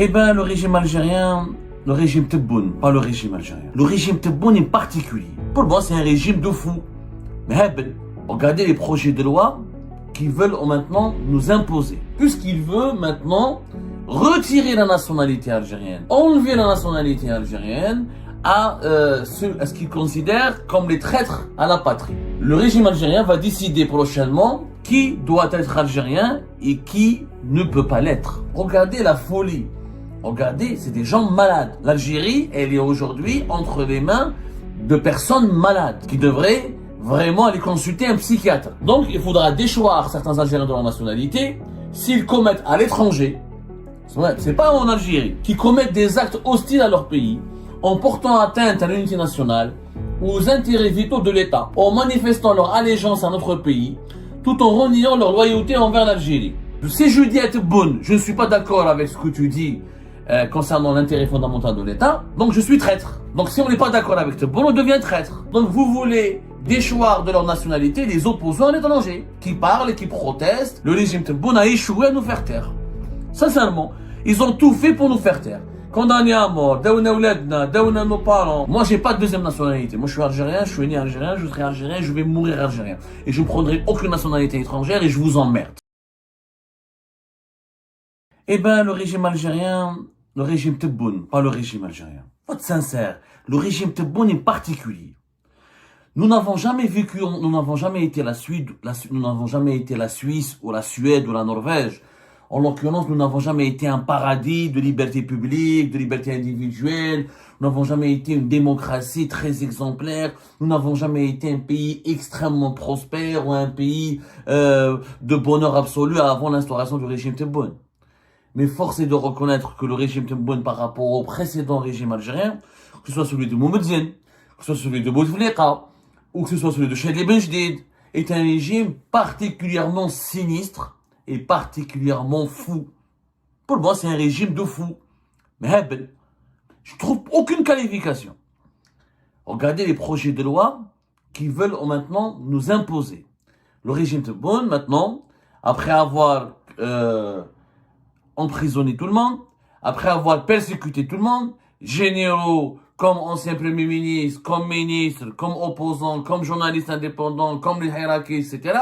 Eh bien, le régime algérien, le régime Tebboune, pas le régime algérien. Le régime Tebboune est particulier. Pour moi, c'est un régime de fou. Mais regardez les projets de loi qui veulent maintenant nous imposer. Puisqu'il veut maintenant retirer la nationalité algérienne, enlever la nationalité algérienne à ce qu'il considère comme les traîtres à la patrie. Le régime algérien va décider prochainement qui doit être algérien et qui ne peut pas l'être. Regardez la folie. Regardez, c'est des gens malades. L'Algérie, elle est aujourd'hui entre les mains de personnes malades qui devraient vraiment aller consulter un psychiatre. Donc, il faudra déchoir certains Algériens de leur nationalité s'ils commettent à l'étranger, c'est pas en Algérie, qui commettent des actes hostiles à leur pays, en portant atteinte à l'unité nationale, aux intérêts vitaux de l'État, en manifestant leur allégeance à notre pays, tout en reniant leur loyauté envers l'Algérie. Si je dis à Tebboune, je ne suis pas d'accord avec ce que tu dis concernant l'intérêt fondamental de l'État, donc je suis traître. Donc si on n'est pas d'accord avec Tebboune, on devient traître. Donc vous voulez déchoir de leur nationalité les opposants à l'étranger, qui parlent et qui protestent. Le régime Tebboune a échoué à nous faire taire. Sincèrement, ils ont tout fait pour nous faire taire. Condamnés à mort, daouna ouladna, daouna nos parents. Moi, j'ai pas de deuxième nationalité. Moi, je suis algérien, je suis né algérien, je serai algérien, je vais mourir algérien. Et je ne prendrai aucune nationalité étrangère et je vous emmerde. Eh ben, le régime algérien, le régime Tebboune, pas le régime algérien. Faut être sincère, le régime Tebboune est particulier. Nous n'avons jamais vécu, nous n'avons jamais été nous n'avons jamais été la Suisse ou la Suède ou la Norvège. En l'occurrence, nous n'avons jamais été un paradis de liberté publique, de liberté individuelle. Nous n'avons jamais été une démocratie très exemplaire. Nous n'avons jamais été un pays extrêmement prospère ou un pays de bonheur absolu avant l'instauration du régime Tebboune. Mais force est de reconnaître que le régime Tebboune par rapport au précédent régime algérien, que ce soit celui de Moumedzine, que ce soit celui de Bouteflika, ou que ce soit celui de Chadli Benjedid, est un régime particulièrement sinistre et particulièrement fou. Pour moi, c'est un régime de fou. Mais je trouve aucune qualification. Regardez les projets de loi qui veulent maintenant nous imposer. Le régime Tebboune, maintenant, après avoir emprisonné tout le monde, après avoir persécuté tout le monde, généraux, comme ancien premier ministre, comme ministre, comme opposant, comme journaliste indépendant, comme les Hirakis, etc.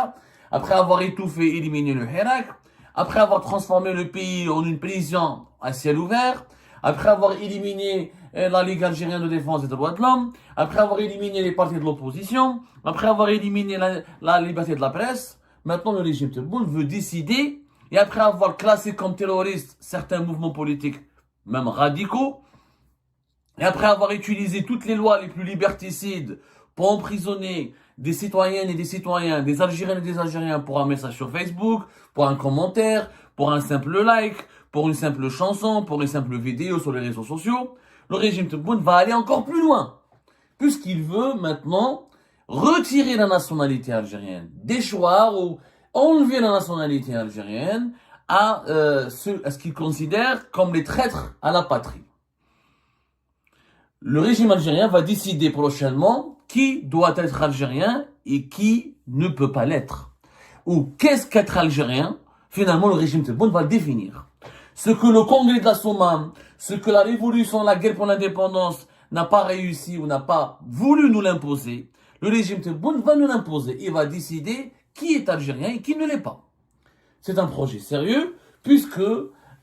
Après avoir étouffé, éliminé le Hirak, après avoir transformé le pays en une prison à ciel ouvert, après avoir éliminé la Ligue algérienne de défense des droits de l'homme, après avoir éliminé les partis de l'opposition, après avoir éliminé la liberté de la presse, maintenant le régime Tebboune veut décider, et après avoir classé comme terroristes certains mouvements politiques, même radicaux, et après avoir utilisé toutes les lois les plus liberticides pour emprisonner des citoyennes et des citoyens, des Algériennes et des Algériens pour un message sur Facebook, pour un commentaire, pour un simple like, pour une simple chanson, pour une simple vidéo sur les réseaux sociaux, le régime Tebboune va aller encore plus loin, puisqu'il veut maintenant retirer la nationalité algérienne, déchoir ou enlever la nationalité algérienne à ce qu'il considère comme les traîtres à la patrie. Le régime algérien va décider prochainement qui doit être algérien et qui ne peut pas l'être. Ou qu'est-ce qu'être algérien? Finalement, le régime Tebboune va le définir. Ce que le congrès de la Sommam, ce que la révolution, la guerre pour l'indépendance n'a pas réussi ou n'a pas voulu nous l'imposer, le régime Tebboune va nous l'imposer. Il va décider qui est algérien et qui ne l'est pas. C'est un projet sérieux puisque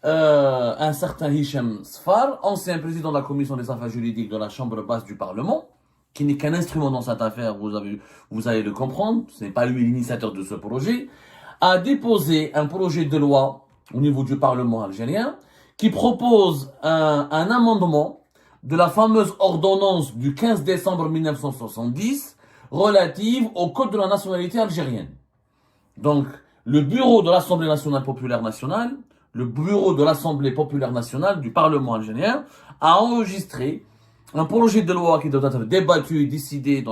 un certain Hicham Sfar, ancien président de la commission des affaires juridiques de la Chambre basse du Parlement, qui n'est qu'un instrument dans cette affaire, vous allez le comprendre, ce n'est pas lui l'initiateur de ce projet, a déposé un projet de loi au niveau du Parlement algérien qui propose un amendement de la fameuse ordonnance du 15 décembre 1970 relative au Code de la nationalité algérienne. Donc, le bureau de l'Assemblée nationale populaire nationale, le bureau de l'Assemblée populaire nationale du Parlement algérien a enregistré un projet de loi qui doit être débattu, décidé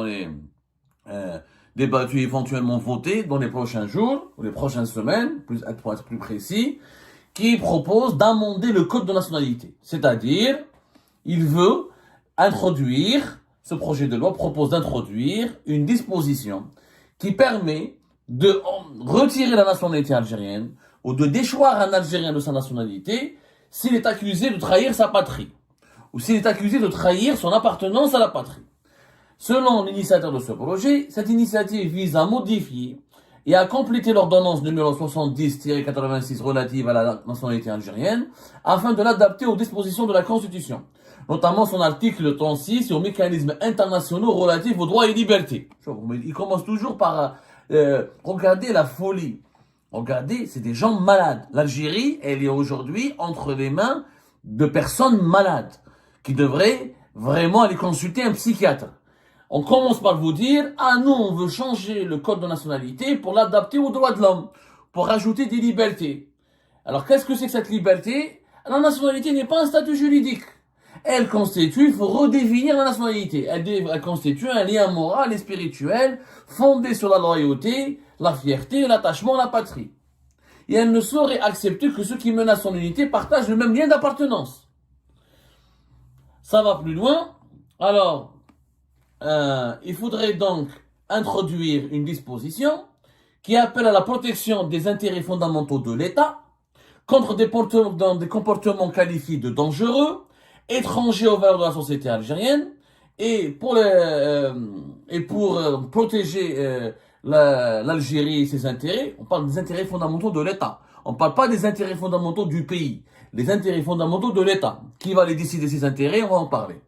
débattu éventuellement voté dans les prochains jours, ou les prochaines semaines, pour être plus précis, qui propose d'amender le code de nationalité. C'est-à-dire, il veut introduire, ce projet de loi propose d'introduire une disposition qui permet de retirer la nationalité algérienne ou de déchoir un Algérien de sa nationalité s'il est accusé de trahir sa patrie, ou s'il est accusé de trahir son appartenance à la patrie. Selon l'initiateur de ce projet, cette initiative vise à modifier et à compléter l'ordonnance numéro 70-86 relative à la nationalité algérienne afin de l'adapter aux dispositions de la Constitution, notamment son article 36 et aux mécanismes internationaux relatifs aux droits et libertés. Il commence toujours par regarder la folie. Regardez, c'est des gens malades. L'Algérie, elle est aujourd'hui entre les mains de personnes malades qui devraient vraiment aller consulter un psychiatre. On commence par vous dire, ah non, on veut changer le code de nationalité pour l'adapter aux droits de l'homme, pour rajouter des libertés. Alors qu'est-ce que c'est que cette liberté? La nationalité n'est pas un statut juridique. Elle constitue, il faut redéfinir la nationalité. Elle constitue un lien moral et spirituel fondé sur la loyauté, la fierté et l'attachement à la patrie. Et elle ne saurait accepter que ceux qui menacent son unité partagent le même lien d'appartenance. Ça va plus loin. Alors, il faudrait donc introduire une disposition qui appelle à la protection des intérêts fondamentaux de l'État contre des comportements qualifiés de dangereux, étrangers aux valeurs de la société algérienne, et pour protéger l'Algérie et ses intérêts, on parle des intérêts fondamentaux de l'État. On ne parle pas des intérêts fondamentaux du pays, les intérêts fondamentaux de l'État. Qui va les décider ces intérêts? On va en parler.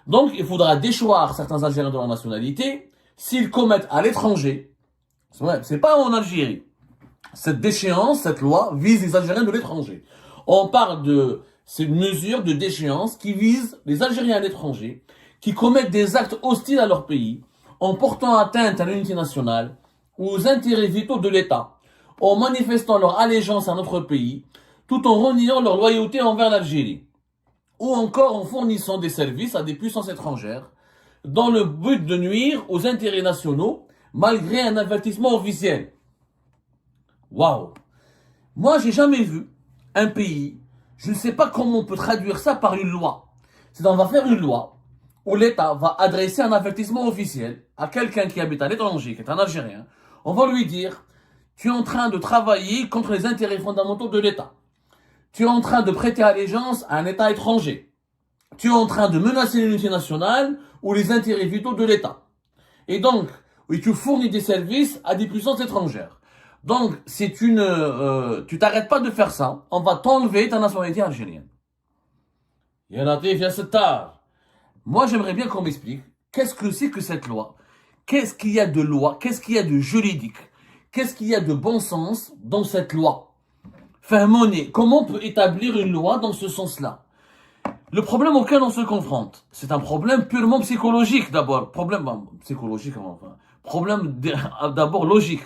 Donc, il faudra déchoir certains Algériens de leur nationalité s'ils commettent à l'étranger. C'est pas en Algérie. Cette déchéance, cette loi, vise les Algériens de l'étranger. On parle de ces mesures de déchéance qui visent les Algériens à l'étranger, qui commettent des actes hostiles à leur pays, en portant atteinte à l'unité nationale ou aux intérêts vitaux de l'État, en manifestant leur allégeance à notre pays, tout en reniant leur loyauté envers l'Algérie, ou encore en fournissant des services à des puissances étrangères, dans le but de nuire aux intérêts nationaux, malgré un avertissement officiel. Waouh! Moi, j'ai jamais vu un pays, je ne sais pas comment on peut traduire ça par une loi. C'est-à-dire, on va faire une loi où l'État va adresser un avertissement officiel à quelqu'un qui habite à l'étranger, qui est un Algérien. On va lui dire, tu es en train de travailler contre les intérêts fondamentaux de l'État. Tu es en train de prêter allégeance à un État étranger. Tu es en train de menacer l'unité nationale ou les intérêts vitaux de l'État. Et donc, oui, tu fournis des services à des puissances étrangères. Donc, tu t'arrêtes pas de faire ça, on va t'enlever ta nationalité algérienne. Moi, j'aimerais bien qu'on m'explique qu'est-ce que c'est que cette loi. Qu'est-ce qu'il y a de loi? Qu'est-ce qu'il y a de juridique? Qu'est-ce qu'il y a de bon sens dans cette loi? Fahmouni, comment on peut établir une loi dans ce sens-là? Le problème auquel on se confronte, c'est un problème purement psychologique d'abord. Problème psychologique, enfin. Problème d'abord logique.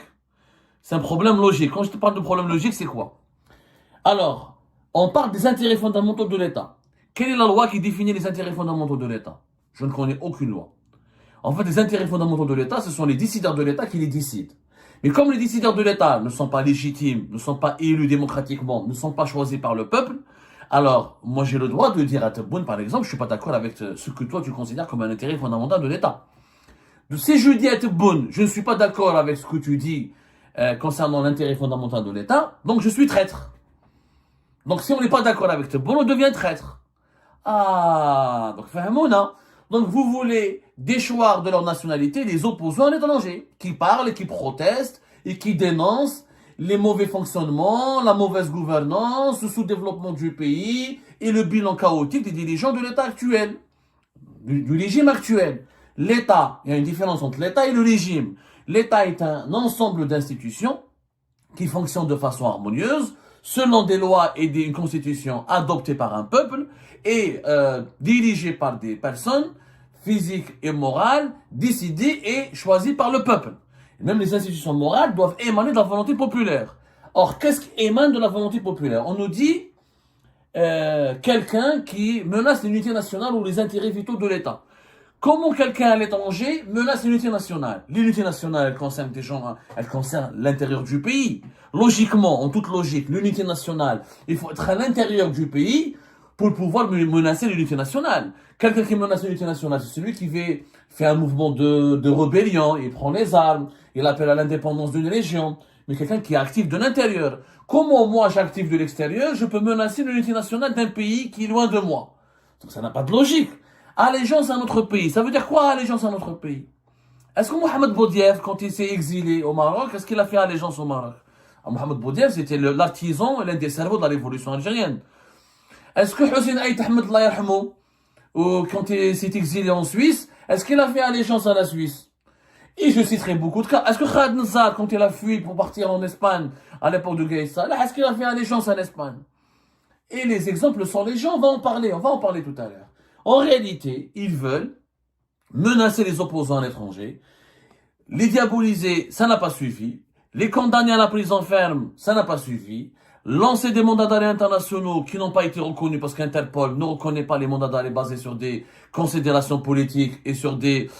C'est un problème logique. Quand je te parle de problème logique, c'est quoi? Alors, on parle des intérêts fondamentaux de l'État. Quelle est la loi qui définit les intérêts fondamentaux de l'État? Je ne connais aucune loi. En fait, les intérêts fondamentaux de l'État, ce sont les décideurs de l'État qui les décident. Mais comme les décideurs de l'État ne sont pas légitimes, ne sont pas élus démocratiquement, ne sont pas choisis par le peuple, alors, moi j'ai le droit de dire à Tebboune, par exemple, je suis pas d'accord avec ce que toi tu considères comme un intérêt fondamental de l'État. Si je dis à Tebboune, je ne suis pas d'accord avec ce que tu dis concernant l'intérêt fondamental de l'État, donc je suis traître. Donc si on n'est pas d'accord avec Tebboune, on devient traître. Ah, donc Fahmouna. Donc vous voulez déchoir de leur nationalité les opposants à l'étranger, qui parlent et qui protestent et qui dénoncent les mauvais fonctionnements, la mauvaise gouvernance, le sous-développement du pays et le bilan chaotique des dirigeants de l'État actuel, du régime actuel. L'État, il y a une différence entre l'État et le régime. L'État est un ensemble d'institutions qui fonctionnent de façon harmonieuse, selon des lois et une constitution adoptées par un peuple et dirigées par des personnes physiques et morales, décidées et choisies par le peuple. Même les institutions morales doivent émaner de la volonté populaire. Or, qu'est-ce qui émane de la volonté populaire? On nous dit quelqu'un qui menace l'unité nationale ou les intérêts vitaux de l'État. Comment quelqu'un à l'étranger menace l'unité nationale? L'unité nationale, elle concerne des gens, elle concerne l'intérieur du pays. Logiquement, en toute logique, l'unité nationale, il faut être à l'intérieur du pays pour pouvoir menacer l'unité nationale. Quelqu'un qui menace l'unité nationale, c'est celui qui fait un mouvement de rébellion, il prend les armes, il appelle à l'indépendance d'une région, mais quelqu'un qui est actif de l'intérieur. Comment moi j'active de l'extérieur, je peux menacer l'unité nationale d'un pays qui est loin de moi? Donc ça n'a pas de logique. Allégeance à notre pays, ça veut dire quoi allégeance à notre pays? Est-ce que Mohamed Boudiaf, quand il s'est exilé au Maroc, est-ce qu'il a fait allégeance au Maroc? Mohamed Boudiaf, c'était l'artisan et l'un des cerveaux de la révolution algérienne. Est-ce que Hussein Aït Ahmed, Allah yarhamou, quand il s'est exilé en Suisse, est-ce qu'il a fait allégeance à la Suisse? Et je citerai beaucoup de cas. Est-ce que Khaled Nassar, quand il a fui pour partir en Espagne, à l'époque de Gaïs Salah, est-ce qu'il a fait allégeance à l'Espagne? Et les exemples sont légion, on va en parler tout à l'heure. En réalité, ils veulent menacer les opposants à l'étranger, les diaboliser, ça n'a pas suffi, les condamner à la prison ferme, ça n'a pas suffi, lancer des mandats d'arrêt internationaux qui n'ont pas été reconnus parce qu'Interpol ne reconnaît pas les mandats d'arrêt basés sur des considérations politiques et sur des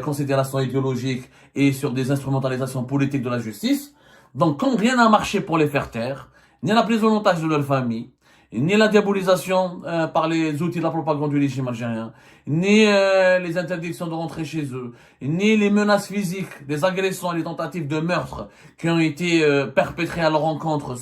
considérations idéologiques et sur des instrumentalisations politiques de la justice. Donc quand rien n'a marché pour les faire taire, ni la prise en otage de leur famille, ni la diabolisation par les outils de la propagande du régime algérien, ni les interdictions de rentrer chez eux, ni les menaces physiques, les agressions et les tentatives de meurtre qui ont été perpétrées à leur encontre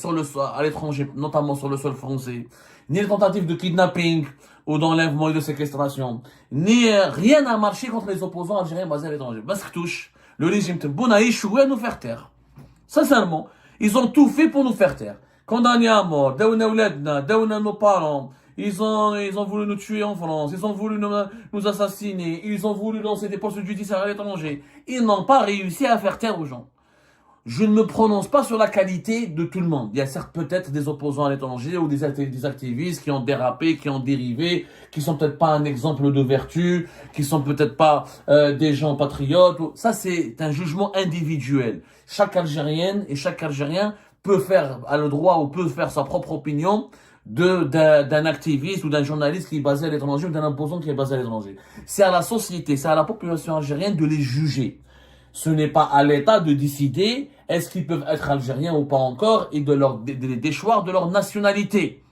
à l'étranger, notamment sur le sol français, ni les tentatives de kidnapping ou d'enlèvement et de séquestration, ni rien n'a marché contre les opposants algériens basés à l'étranger. Basktouche, le régime Tebboune a échoué à nous faire taire. Sincèrement, ils ont tout fait pour nous faire taire. Condamnés à mort, daouna ouladna, daouna nos parents, ils ont voulu nous tuer en France, ils ont voulu nous assassiner, ils ont voulu lancer des postes judiciaires à l'étranger. Ils n'ont pas réussi à faire taire aux gens. Je ne me prononce pas sur la qualité de tout le monde. Il y a certes peut-être des opposants à l'étranger ou des activistes qui ont dérapé, qui ont dérivé, qui sont peut-être pas un exemple de vertu, qui sont peut-être pas des gens patriotes. Ça, c'est un jugement individuel. Chaque Algérienne et chaque Algérien a le droit ou peut faire sa propre opinion d'un activiste ou d'un journaliste qui est basé à l'étranger ou d'un opposant qui est basé à l'étranger. C'est à la société, c'est à la population algérienne de les juger. Ce n'est pas à l'État de décider est-ce qu'ils peuvent être algériens ou pas encore et de les déchoir de leur nationalité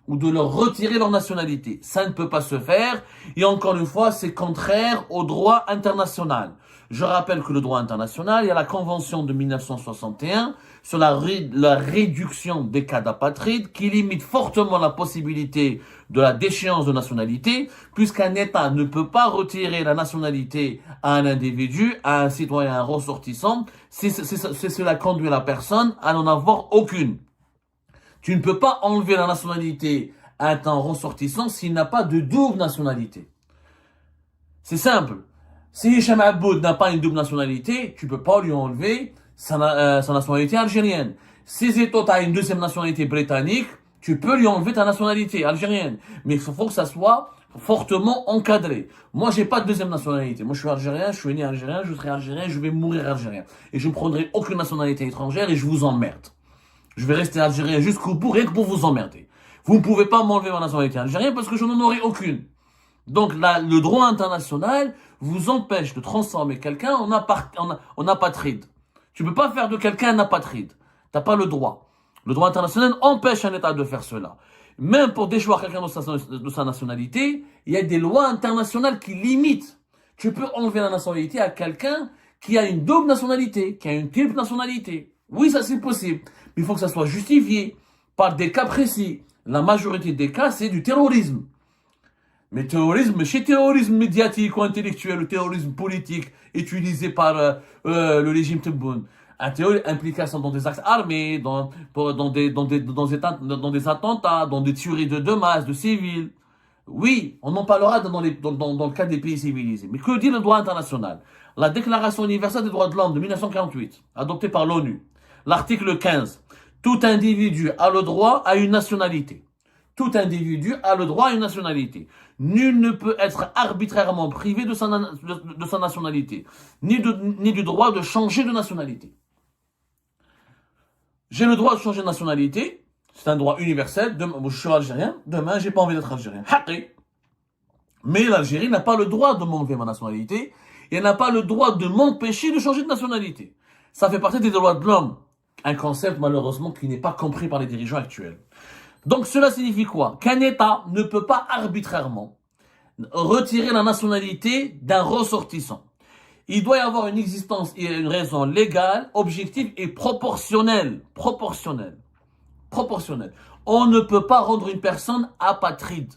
ou de leur retirer leur nationalité. Ça ne peut pas se faire et encore une fois, c'est contraire au droit international. Je rappelle que le droit international, il y a la Convention de 1961 sur la réduction des cas d'apatride qui limite fortement la possibilité de la déchéance de nationalité puisqu'un État ne peut pas retirer la nationalité à un individu, à un citoyen, à un ressortissant si cela conduit la personne à n'en avoir aucune. Tu ne peux pas enlever la nationalité à un ressortissant s'il n'a pas de double nationalité. C'est simple. Si Hicham Aboud n'a pas une double nationalité, tu peux pas lui enlever sa nationalité algérienne. Si Zeto a une deuxième nationalité britannique, tu peux lui enlever ta nationalité algérienne. Mais il faut que ça soit fortement encadré. Moi, j'ai pas de deuxième nationalité. Moi, je suis algérien, je suis né algérien, je serai algérien, je vais mourir algérien. Et je ne prendrai aucune nationalité étrangère et je vous emmerde. Je vais rester algérien jusqu'au bout, rien que pour vous emmerder. Vous ne pouvez pas m'enlever ma nationalité algérienne parce que je n'en aurai aucune. Donc là, le droit international vous empêche de transformer quelqu'un en apatride. Tu ne peux pas faire de quelqu'un un apatride. Tu n'as pas le droit. Le droit international empêche un État de faire cela. Même pour déchoir quelqu'un de sa nationalité, il y a des lois internationales qui limitent. Tu peux enlever la nationalité à quelqu'un qui a une double nationalité, qui a une triple nationalité. Oui, ça c'est possible. Mais il faut que ça soit justifié par des cas précis. La majorité des cas, c'est du terrorisme. Mais terrorisme médiatique ou intellectuel, le terrorisme politique utilisé par le régime Tebboune. Un terrorisme implication dans des actes armés, dans des attentats, dans des tueries de masse, de civils. Oui, on en parlera dans le cas des pays civilisés. Mais que dit le droit international? La Déclaration universelle des droits de l'homme de 1948, adoptée par l'ONU. L'article 15. Tout individu a le droit à une nationalité. Tout individu a le droit à une nationalité. Nul ne peut être arbitrairement privé de sa nationalité, ni du droit de changer de nationalité. J'ai le droit de changer de nationalité, c'est un droit universel. Je suis algérien, demain j'ai pas envie d'être algérien. Mais l'Algérie n'a pas le droit de m'enlever ma nationalité, et elle n'a pas le droit de m'empêcher de changer de nationalité. Ça fait partie des droits de l'homme. Un concept malheureusement qui n'est pas compris par les dirigeants actuels. Donc cela signifie quoi? Qu'un État ne peut pas arbitrairement retirer la nationalité d'un ressortissant. Il doit y avoir une existence et une raison légale, objective et proportionnelle. Proportionnelle. On ne peut pas rendre une personne apatride.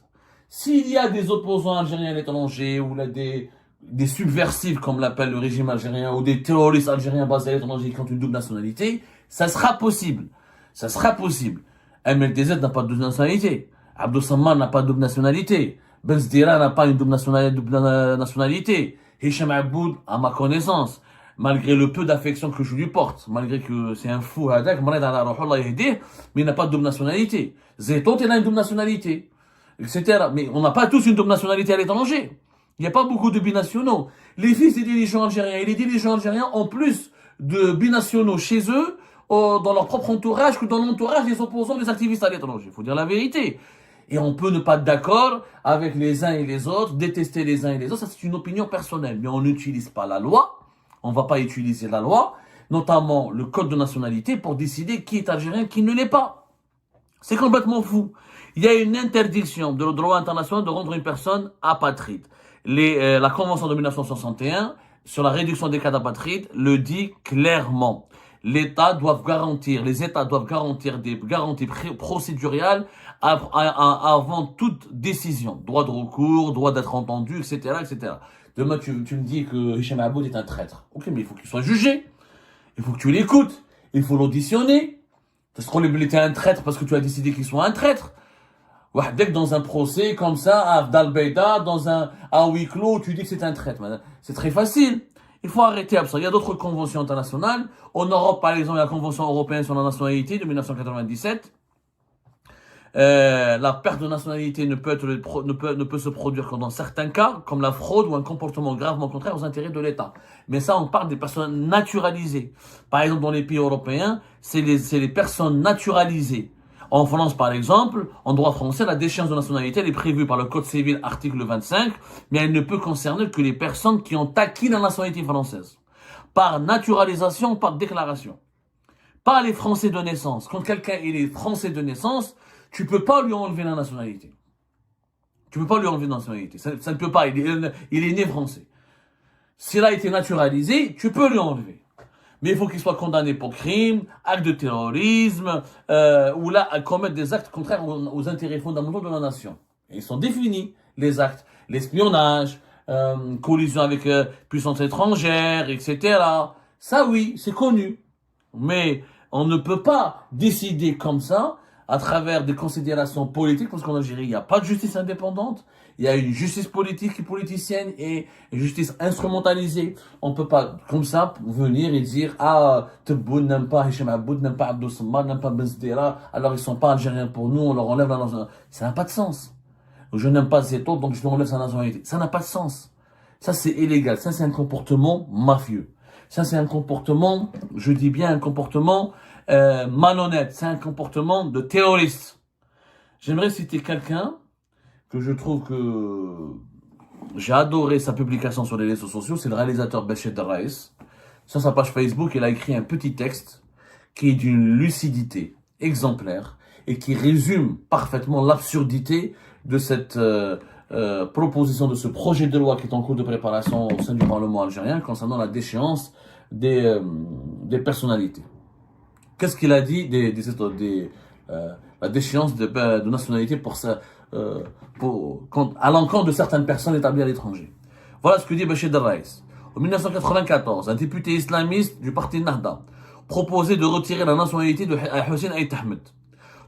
S'il y a des opposants algériens à l'étranger ou là des subversifs, comme l'appelle le régime algérien, ou des terroristes algériens basés à l'étranger qui ont une double nationalité, ça sera possible. Ça sera possible. MLTZ n'a pas de double nationalité. Abdou Samman n'a pas de double nationalité. Benzdira n'a pas une double nationalité. Hicham Aboud, à ma connaissance, malgré le peu d'affection que je lui porte, malgré que c'est un fou, mais il n'a pas de double nationalité. Zétot, il a une double nationalité, etc. Mais on n'a pas tous une double nationalité à l'étranger. Il n'y a pas beaucoup de binationaux. Les fils des dirigeants algériens et les dirigeants algériens ont plus de binationaux chez eux, dans leur propre entourage, que dans l'entourage des opposants, des activistes à l'étranger. Il faut dire la vérité. Et on peut ne pas être d'accord avec les uns et les autres, détester les uns et les autres, ça c'est une opinion personnelle. Mais on n'utilise pas la loi, on ne va pas utiliser la loi, notamment le code de nationalité, pour décider qui est algérien, qui ne l'est pas. C'est complètement fou. Il y a une interdiction de le droit international de rendre une personne apatride. La Convention de 1961 sur la réduction des cas d'apatride le dit clairement. Les États doivent garantir des garanties procédurales avant toute décision. Droit de recours, droit d'être entendu, etc., etc. Demain, tu me dis que Hicham Aboud est un traître. Ok, mais il faut qu'il soit jugé. Il faut que tu l'écoutes. Il faut l'auditionner. Est-ce qu'on était un traître parce que tu as décidé qu'il soit un traître? Dès que dans un procès comme ça, à Abdel-Beida, à huis clos, tu dis que c'est un traître. C'est très facile. Il faut arrêter ça. Il y a d'autres conventions internationales. En Europe, par exemple, il y a la Convention européenne sur la nationalité de 1997. La perte de nationalité ne peut se produire que dans certains cas, comme la fraude ou un comportement gravement contraire aux intérêts de l'État. Mais ça, on parle des personnes naturalisées. Par exemple, dans les pays européens, c'est les personnes naturalisées. En France, par exemple, en droit français, la déchéance de nationalité, elle est prévue par le Code civil, article 25, mais elle ne peut concerner que les personnes qui ont acquis la nationalité française. Par naturalisation, par déclaration. Pas les Français de naissance. Quand quelqu'un est Français de naissance, tu peux pas lui enlever la nationalité. Tu peux pas lui enlever la nationalité. Ça ne peut pas. Il est né français. S'il a été naturalisé, tu peux lui enlever. Mais il faut qu'il soit condamné pour crime, acte de terrorisme, ou là, à commettre des actes contraires aux intérêts fondamentaux de la nation. Et ils sont définis, les actes. L'espionnage, collusion avec puissance étrangère, etc. Ça, oui, c'est connu. Mais on ne peut pas décider comme ça, à travers des considérations politiques, parce qu'en Algérie, il n'y a pas de justice indépendante. Il y a une justice politique et politicienne et une justice instrumentalisée. On ne peut pas, comme ça, venir et dire, Tebboune n'aime pas Hicham Aboud, n'aime pas Abdou Samman, n'aime pas Benzdira, alors ils ne sont pas algériens pour nous, on leur enlève la nationalité. Ça n'a pas de sens. Je n'aime pas Zeto, donc je lui enlève sa nationalité. Ça n'a pas de sens. Ça, c'est illégal. Ça, c'est un comportement mafieux. Ça, c'est un comportement, je dis bien un comportement malhonnête. C'est un comportement de terroriste. J'aimerais citer quelqu'un que je trouve que j'ai adoré sa publication sur les réseaux sociaux, c'est le réalisateur Béchir Raïs. Sur sa page Facebook, il a écrit un petit texte qui est d'une lucidité exemplaire et qui résume parfaitement l'absurdité de cette proposition, de ce projet de loi qui est en cours de préparation au sein du Parlement algérien concernant la déchéance des personnalités. Qu'est-ce qu'il a dit la déchéance de nationalité à l'encontre de certaines personnes établies à l'étranger. Voilà ce que dit Béchir Raïs. En 1994, un député islamiste du parti Nahda proposait de retirer la nationalité de Hussein Aït Ahmed.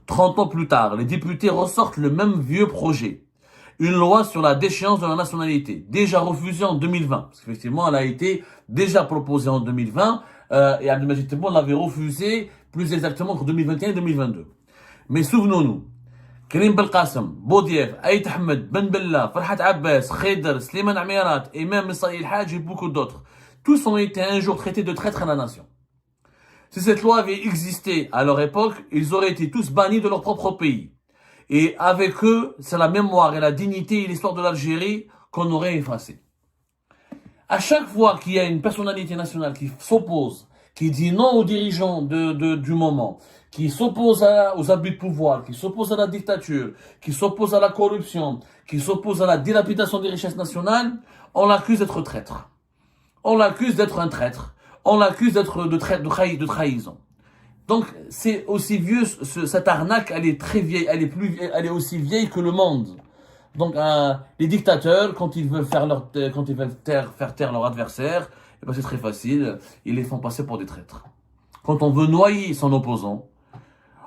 30 ans plus tard, les députés ressortent le même vieux projet. Une loi sur la déchéance de la nationalité, déjà refusée en 2020. Parce qu'effectivement, elle a été déjà proposée en 2020 et Abdelmajid Tebboune l'avait refusée plus exactement entre 2021 et 2022. Mais souvenons-nous, Karim Belkacem, Boudief, Aït Ahmed, Ben Bella, Farhat Abbas, Khayder, Slimane Amirat, et même Saïd Haj et beaucoup d'autres, tous ont été un jour traités de traîtres à la nation. Si cette loi avait existé à leur époque, ils auraient été tous bannis de leur propre pays. Et avec eux, c'est la mémoire et la dignité et l'histoire de l'Algérie qu'on aurait effacée. À chaque fois qu'il y a une personnalité nationale qui s'oppose, qui dit non aux dirigeants du moment, qui s'oppose aux abus de pouvoir, qui s'oppose à la dictature, qui s'oppose à la corruption, qui s'oppose à la dilapidation des richesses nationales, on l'accuse d'être traître. On l'accuse d'être un traître. On l'accuse d'être de trahison. Donc, c'est aussi vieux, cette arnaque, elle est très vieille, elle est aussi vieille que le monde. Donc, les dictateurs, quand ils veulent faire taire leur adversaire, eh ben, c'est très facile, ils les font passer pour des traîtres. Quand on veut noyer son opposant,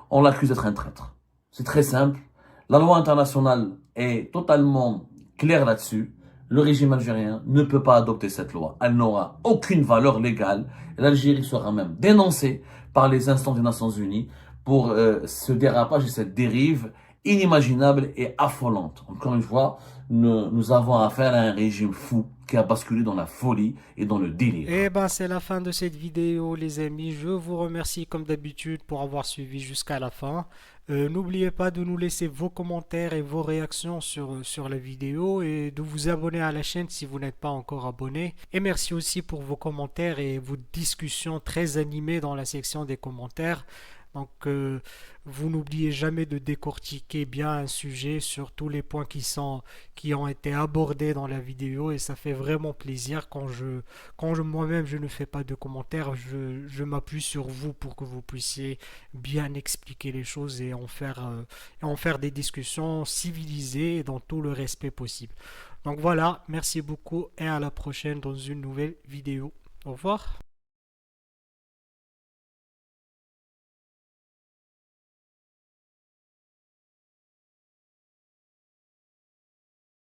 on l'accuse d'être un traître. C'est très simple. La loi internationale est totalement claire là-dessus. Le régime algérien ne peut pas adopter cette loi. Elle n'aura aucune valeur légale. L'Algérie sera même dénoncée par les instances des Nations Unies pour ce dérapage et cette dérive inimaginable et affolante. Encore une fois, nous avons affaire à un régime fou qui a basculé dans la folie et dans le délire. Eh ben, c'est la fin de cette vidéo, les amis. Je vous remercie comme d'habitude pour avoir suivi jusqu'à la fin. N'oubliez pas de nous laisser vos commentaires et vos réactions sur la vidéo et de vous abonner à la chaîne si vous n'êtes pas encore abonné. Et merci aussi pour vos commentaires et vos discussions très animées dans la section des commentaires. Donc, vous n'oubliez jamais de décortiquer bien un sujet sur tous les points qui ont été abordés dans la vidéo et ça fait vraiment plaisir quand moi-même je ne fais pas de commentaires, je m'appuie sur vous pour que vous puissiez bien expliquer les choses et en faire des discussions civilisées et dans tout le respect possible. Donc voilà, merci beaucoup et à la prochaine dans une nouvelle vidéo. Au revoir.